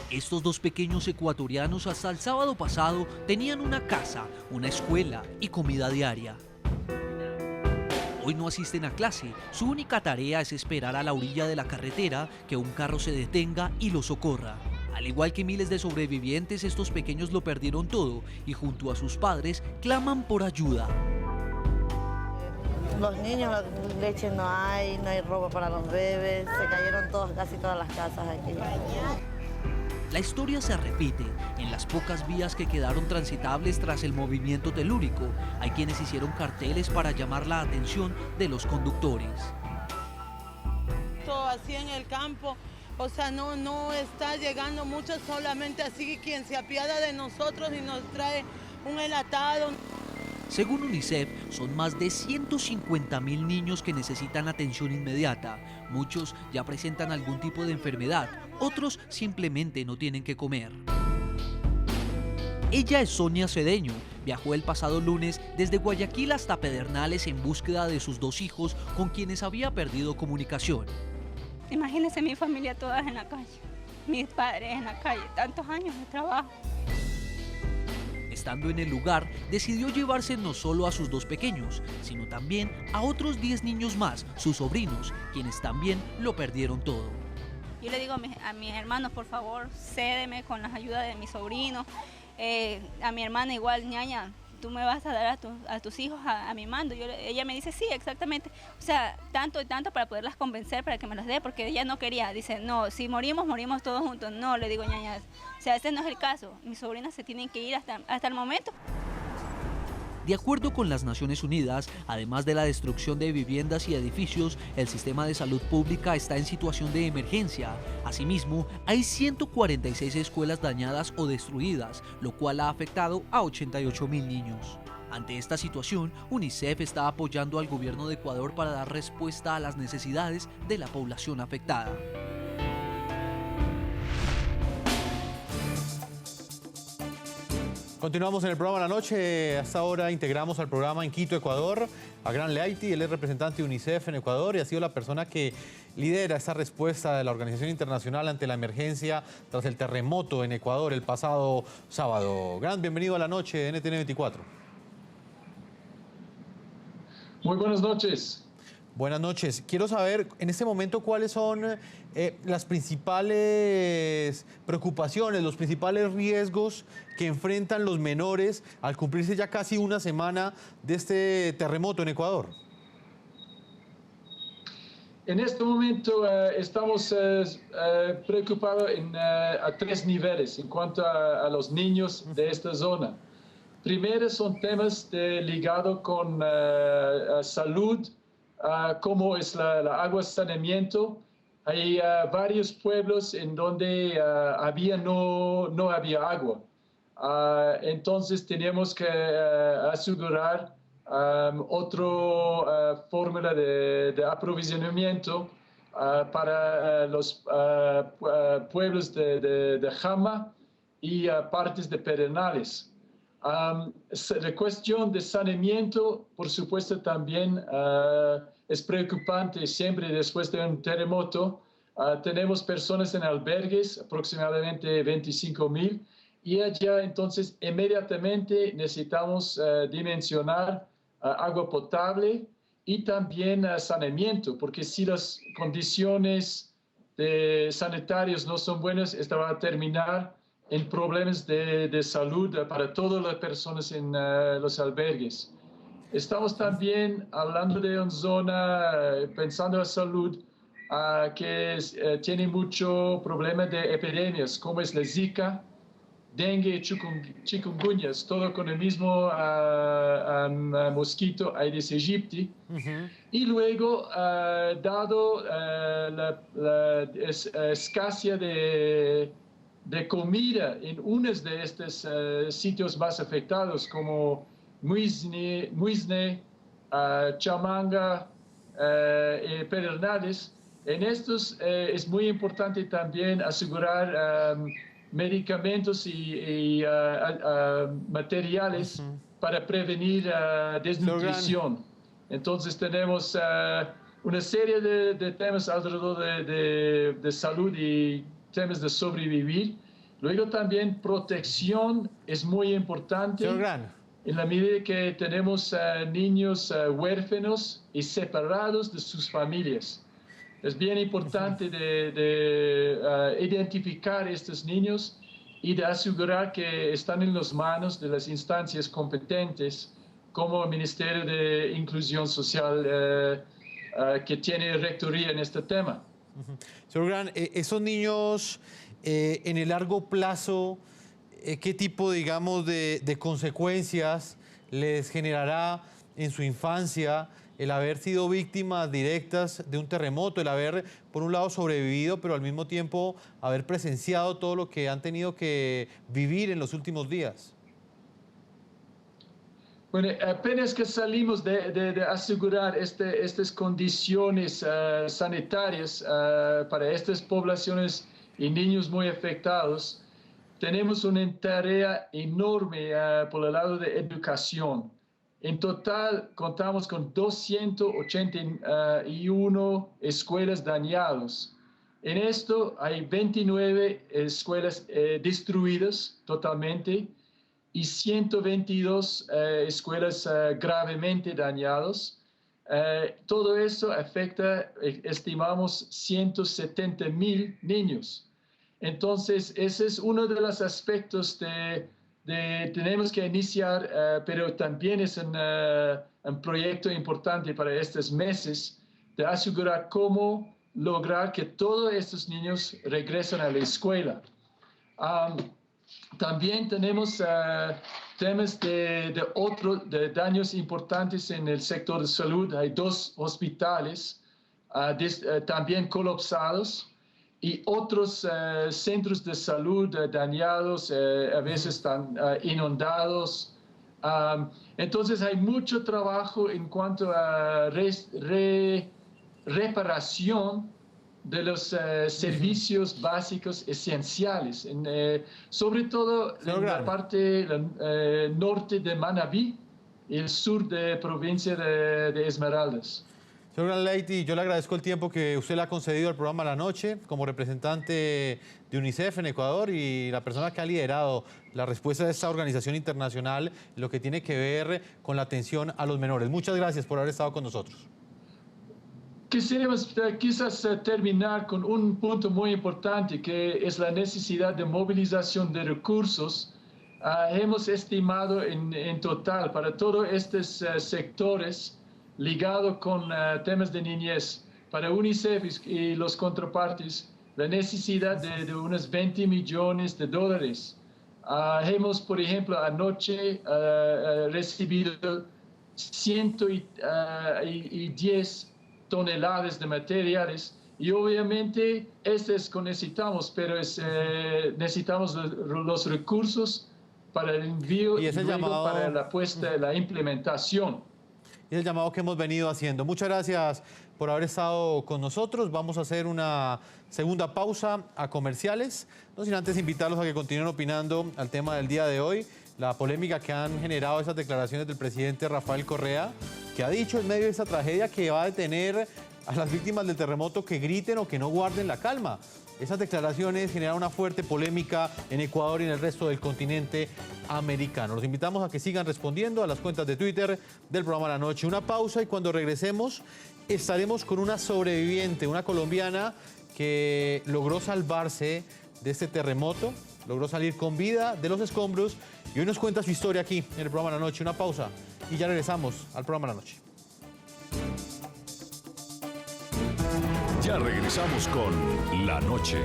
Estos dos pequeños ecuatorianos hasta el sábado pasado tenían una casa, una escuela y comida diaria. Hoy no asisten a clase, su única tarea es esperar a la orilla de la carretera que un carro se detenga y los socorra. Al igual que miles de sobrevivientes, estos pequeños lo perdieron todo y junto a sus padres claman por ayuda. Los niños, leche no hay ropa para los bebés, se cayeron casi todas las casas aquí. La historia se repite. En las pocas vías que quedaron transitables tras el movimiento telúrico, hay quienes hicieron carteles para llamar la atención de los conductores. Todo así en el campo, o sea, no está llegando mucho, solamente así quien se apiada de nosotros y nos trae un enlatado. Según UNICEF, son más de 150.000 niños que necesitan atención inmediata. Muchos ya presentan algún tipo de enfermedad, otros simplemente no tienen que comer. Ella es Sonia Cedeño. Viajó el pasado lunes desde Guayaquil hasta Pedernales en búsqueda de sus dos hijos con quienes había perdido comunicación. Imagínense mi familia todas en la calle, mis padres en la calle, tantos años de trabajo. Estando en el lugar, decidió llevarse no solo a sus dos pequeños, sino también a otros 10 niños más, sus sobrinos, quienes también lo perdieron todo. Yo le digo a mis hermanos, por favor, cédeme con la ayuda de mis sobrinos. A mi hermana igual, ñaña, tú me vas a dar a tus hijos a mi mando. Ella me dice, sí, exactamente. O sea, tanto y tanto para poderlas convencer, para que me las dé, porque ella no quería. Dice, no, si morimos, morimos todos juntos. No, le digo, ñaña, o sea, ese no es el caso. Mis sobrinas se tienen que ir hasta el momento. De acuerdo con las Naciones Unidas, además de la destrucción de viviendas y edificios, el sistema de salud pública está en situación de emergencia. Asimismo, hay 146 escuelas dañadas o destruidas, lo cual ha afectado a 88.000 niños. Ante esta situación, UNICEF está apoyando al gobierno de Ecuador para dar respuesta a las necesidades de la población afectada. Continuamos en el programa de la noche. Hasta ahora integramos al programa en Quito, Ecuador, a Gran Leaiti. Él es representante de UNICEF en Ecuador y ha sido la persona que lidera esta respuesta de la Organización Internacional ante la emergencia tras el terremoto en Ecuador el pasado sábado. Gran, bienvenido a la noche de NTN 24. Muy buenas noches. Buenas noches. Quiero saber en este momento cuáles son las principales preocupaciones, los principales riesgos que enfrentan los menores al cumplirse ya casi una semana de este terremoto en Ecuador. En este momento estamos preocupados a 3 niveles en cuanto a los niños de esta zona. Primero son temas ligados con salud, como es la agua saneamiento. Hay varios pueblos en donde no había agua. Entonces tenemos que asegurar otra fórmula de aprovisionamiento para los pueblos de Jama y partes de Pedernales. La cuestión de saneamiento, por supuesto, también es preocupante. Siempre después de un terremoto tenemos personas en albergues, aproximadamente 25.000, y allá entonces inmediatamente necesitamos dimensionar agua potable y también saneamiento, porque si las condiciones sanitarias no son buenas, esto va a terminar en problemas de salud para todas las personas en los albergues. Estamos también hablando de una zona, pensando en la salud, que tiene mucho problema de epidemias, como es la Zika, dengue y chikungunya, todo con el mismo mosquito Aedes aegypti. Y luego, dado la escasez de comida en unos de estos sitios más afectados, como Muisne, Chamanga y Pedernales, en estos es muy importante también asegurar medicamentos y materiales para prevenir desnutrición. Entonces tenemos una serie de temas alrededor de salud y temas de sobrevivir. Luego también protección es muy importante. Señor Gran. En la medida que tenemos niños huérfanos y separados de sus familias. Es bien importante de identificar a estos niños y de asegurar que están en las manos de las instancias competentes, como el Ministerio de Inclusión Social, que tiene rectoría en este tema. Señor Gran, esos niños en el largo plazo, ¿qué tipo, digamos, de consecuencias les generará en su infancia el haber sido víctimas directas de un terremoto, el haber, por un lado, sobrevivido, pero al mismo tiempo haber presenciado todo lo que han tenido que vivir en los últimos días? Bueno, apenas que salimos de asegurar estas condiciones sanitarias para estas poblaciones y niños muy afectados, tenemos una tarea enorme por el lado de educación. En total, contamos con 281 escuelas dañadas. En esto hay 29 escuelas destruidas totalmente y 122 escuelas gravemente dañadas. Todo eso afecta, estimamos, 170,000 niños. Entonces, ese es uno de los aspectos tenemos que iniciar, pero también es un proyecto importante para estos meses de asegurar cómo lograr que todos estos niños regresen a la escuela. También tenemos temas de daños importantes en el sector de salud. Hay 2 hospitales también colapsados y otros centros de salud dañados, a veces están inundados. Entonces hay mucho trabajo en cuanto a reparación de los servicios básicos esenciales, sobre todo en la parte norte de Manabí y el sur de la provincia de Esmeraldas. Señor Gran Leite, yo le agradezco el tiempo que usted le ha concedido al programa La Noche como representante de UNICEF en Ecuador y la persona que ha liderado la respuesta de esta organización internacional en lo que tiene que ver con la atención a los menores. Muchas gracias por haber estado con nosotros. Quisiéramos quizás terminar con un punto muy importante, que es la necesidad de movilización de recursos. Hemos estimado en total para todos estos sectores ligados con temas de niñez, para UNICEF y los contrapartes, la necesidad de unos $20 millones. Hemos, por ejemplo, anoche recibido 110 toneladas de materiales y obviamente es que necesitamos, pero necesitamos los recursos para el envío y luego para la puesta, la implementación. Y el llamado que hemos venido haciendo. Muchas gracias por haber estado con nosotros. Vamos a hacer una segunda pausa a comerciales, no sin antes invitarlos a que continúen opinando al tema del día de hoy, la polémica que han generado esas declaraciones del presidente Rafael Correa, que ha dicho en medio de esta tragedia que va a detener a las víctimas del terremoto que griten o que no guarden la calma. Esas declaraciones generan una fuerte polémica en Ecuador y en el resto del continente americano. Los invitamos a que sigan respondiendo a las cuentas de Twitter del programa La Noche. Una pausa y cuando regresemos estaremos con una sobreviviente, una colombiana que logró salvarse de este terremoto, logró salir con vida de los escombros y hoy nos cuenta su historia aquí en el programa La Noche. Una pausa y ya regresamos al programa La Noche. Ya regresamos con La Noche.